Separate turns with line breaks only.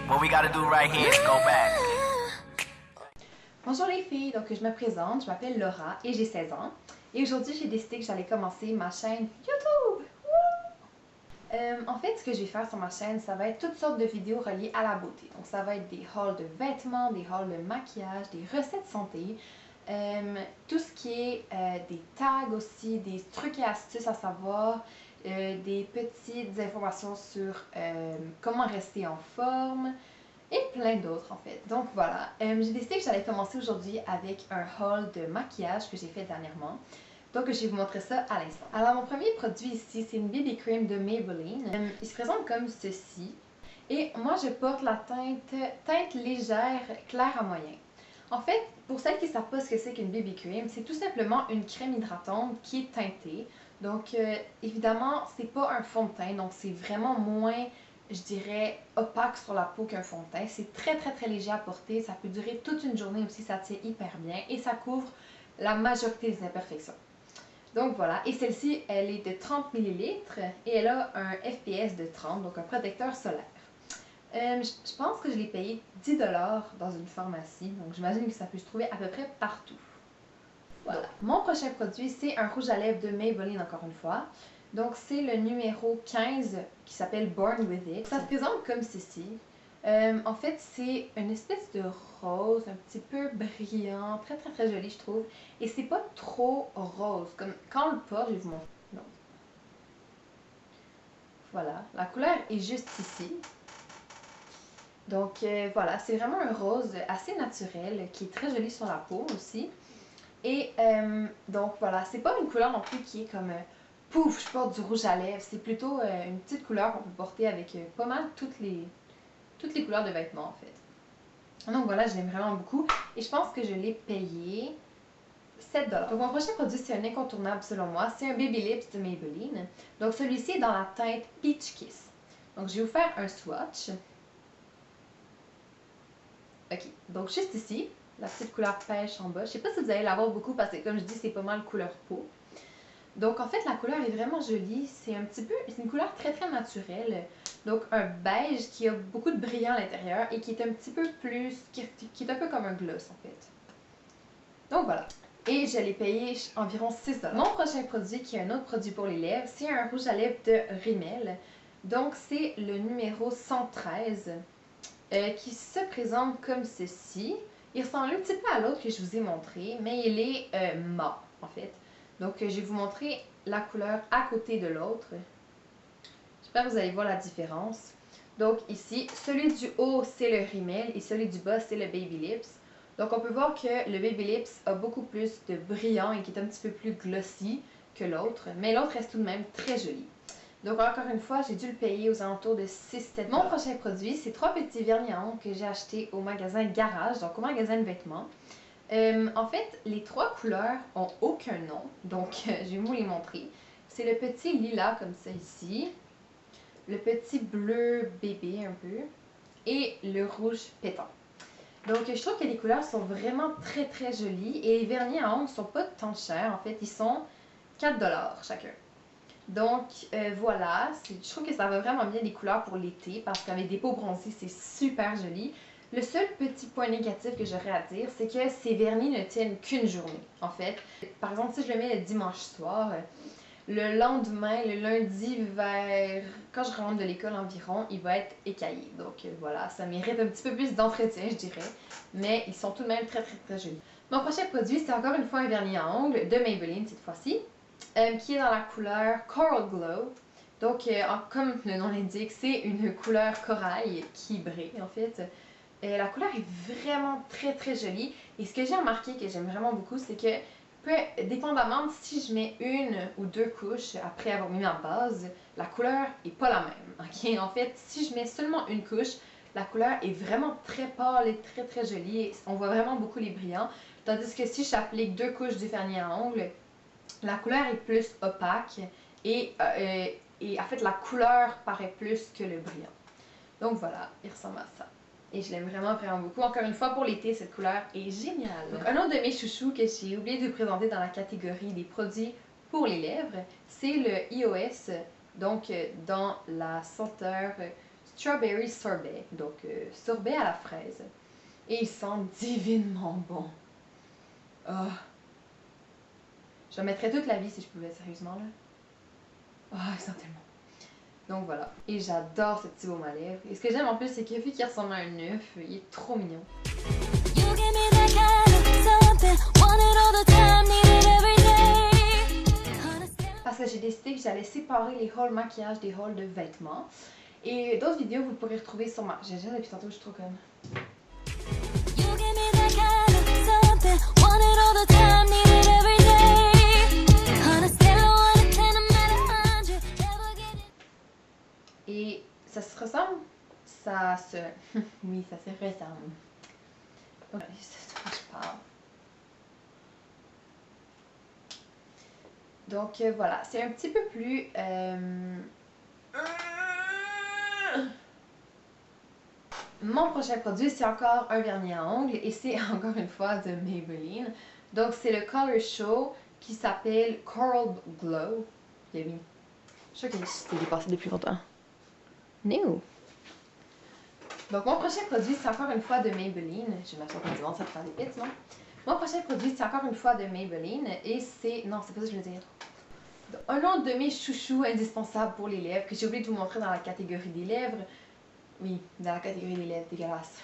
What we gotta do right here is go back.
Bonjour les filles, donc je me présente, je m'appelle Laura et j'ai 16 ans. Et aujourd'hui j'ai décidé que j'allais commencer ma chaîne YouTube! En fait, ce que je vais faire sur ma chaîne, ça va être toutes sortes de vidéos reliées à la beauté. Donc ça va être des hauls de vêtements, des hauls de maquillage, des recettes santé, tout ce qui est des tags aussi, des trucs et astuces à savoir, des petites informations sur comment rester en forme, et plein d'autres en fait. Donc voilà, j'ai décidé que j'allais commencer aujourd'hui avec un haul de maquillage que j'ai fait dernièrement. Donc je vais vous montrer ça à l'instant. Alors mon premier produit ici, c'est une BB Cream de Maybelline. Il se présente comme ceci. Et moi je porte la teinte légère, claire à moyen. En fait, pour celles qui ne savent pas ce que c'est qu'une BB Cream, c'est tout simplement une crème hydratante qui est teintée. Donc évidemment, c'est pas un fond de teint, donc c'est vraiment moins, je dirais, opaque sur la peau qu'un fond de teint. C'est très léger à porter, ça peut durer toute une journée aussi, ça tient hyper bien et ça couvre la majorité des imperfections. Donc voilà, et celle-ci, elle est de 30 ml et elle a un FPS de 30, donc un protecteur solaire. Je pense que je l'ai payé 10$ dans une pharmacie, donc j'imagine que ça peut se trouver à peu près partout. Voilà. Donc, mon prochain produit, c'est un rouge à lèvres de Maybelline encore une fois. Donc c'est le numéro 15 qui s'appelle Born With It. Ça se présente comme ceci. En fait, c'est une espèce de rose un petit peu brillant, très joli je trouve. Et c'est pas trop rose, comme quand on le porte, je vais vous montrer. Non. Voilà, la couleur est juste ici. Donc voilà, c'est vraiment un rose assez naturel qui est très joli sur la peau aussi. Et donc voilà, c'est pas une couleur non plus qui est comme pouf, je porte du rouge à lèvres. C'est plutôt une petite couleur qu'on peut porter avec pas mal toutes les couleurs de vêtements en fait. Donc voilà, je l'aime vraiment beaucoup et je pense que je l'ai payé 7$. Donc mon prochain produit, c'est un incontournable selon moi, c'est un Baby Lips de Maybelline. Donc celui-ci est dans la teinte Peach Kiss. Donc je vais vous faire un swatch. Ok, donc juste ici, la petite couleur pêche en bas. Je sais pas si vous allez la voir beaucoup parce que comme je dis, c'est pas mal couleur peau. Donc en fait, la couleur est vraiment jolie. C'est un petit peu, c'est une couleur très naturelle. Donc un beige qui a beaucoup de brillant à l'intérieur et qui est un petit peu plus, qui est un peu comme un gloss en fait. Donc voilà. Et je l'ai payé environ 6$. Mon prochain produit, qui est un autre produit pour les lèvres, c'est un rouge à lèvres de Rimmel. Donc c'est le numéro 113. Qui se présente comme ceci. Il ressemble un petit peu à l'autre que je vous ai montré, mais il est mat en fait. Donc je vais vous montrer la couleur à côté de l'autre. J'espère que vous allez voir la différence. Donc ici, celui du haut c'est le Rimmel et celui du bas c'est le Baby Lips. Donc on peut voir que le Baby Lips a beaucoup plus de brillant et qui est un petit peu plus glossy que l'autre, mais l'autre reste tout de même très joli. Donc encore une fois, j'ai dû le payer aux alentours de 6-7$. Mon prochain produit, c'est 3 petits vernis à ongles que j'ai achetés au magasin Garage, donc au magasin de vêtements. En fait, les 3 couleurs ont aucun nom, donc je vais vous les montrer. C'est le petit lilas comme ça ici, le petit bleu bébé un peu, et le rouge pétant. Donc je trouve que les couleurs sont vraiment très jolies et les vernis à ongles sont pas tant chers, en fait ils sont 4$ chacun. Donc voilà, je trouve que ça va vraiment bien les couleurs pour l'été parce qu'avec des peaux bronzées, c'est super joli. Le seul petit point négatif que j'aurais à dire, c'est que ces vernis ne tiennent qu'une journée, en fait. Par exemple, si je le mets le dimanche soir, le lendemain, le lundi vers, quand je rentre de l'école environ, il va être écaillé. Donc voilà, ça mérite un petit peu plus d'entretien, je dirais. Mais ils sont tout de même très jolis. Mon prochain produit, c'est encore une fois un vernis à ongles de Maybelline cette fois-ci. Qui est dans la couleur Coral Glow. Donc, comme le nom l'indique, c'est une couleur corail qui brille en fait. La couleur est vraiment très jolie. Et ce que j'ai remarqué que j'aime vraiment beaucoup, c'est que dépendamment de si je mets une ou 2 couches après avoir mis ma base, la couleur est pas la même. Okay? En fait, si je mets seulement une couche, la couleur est vraiment très pâle et très jolie. On voit vraiment beaucoup les brillants. Tandis que si j'applique 2 couches du vernis à ongles, la couleur est plus opaque et en fait la couleur paraît plus que le brillant. Donc voilà, il ressemble à ça. Et je l'aime vraiment beaucoup. Encore une fois, pour l'été, cette couleur est géniale. Donc, un autre de mes chouchous que j'ai oublié de vous présenter dans la catégorie des produits pour les lèvres, c'est le iOS. Donc dans la senteur, Strawberry Sorbet, donc sorbet à la fraise. Et il sent divinement bon. Oh. Je le mettrais toute la vie si je pouvais, sérieusement, là. Oh, il sent tellement. Donc voilà. Et j'adore ce petit baume à lèvres. Et ce que j'aime en plus, c'est que vu qu'il ressemble à un œuf, il est trop mignon. Parce que j'ai décidé que j'allais séparer les hauls maquillage des hauls de vêtements. Et d'autres vidéos, vous pourrez retrouver sur ma... J'ai déjà depuis tantôt, je suis trop conne. Et ça se ressemble? Ça se... oui, ça se ressemble. Donc, c'est de quoi je parle. Donc voilà, c'est un petit peu plus... Mon prochain produit, c'est encore un vernis à ongles et c'est encore une fois de Maybelline. Donc c'est le Color Show qui s'appelle Coral Glow. Je suis sûre que c'était dépassé depuis longtemps. No. Donc mon prochain produit, c'est encore une fois de Maybelline. Je vais m'asseoir du monde, ça te faire des pits, non? Mon prochain produit, c'est encore une fois de Maybelline et c'est... Non, c'est pas ça que je veux dire. Un autre de mes chouchous indispensables pour les lèvres que j'ai oublié de vous montrer dans la catégorie des lèvres. Oui, dans la catégorie des lèvres dégueulasses.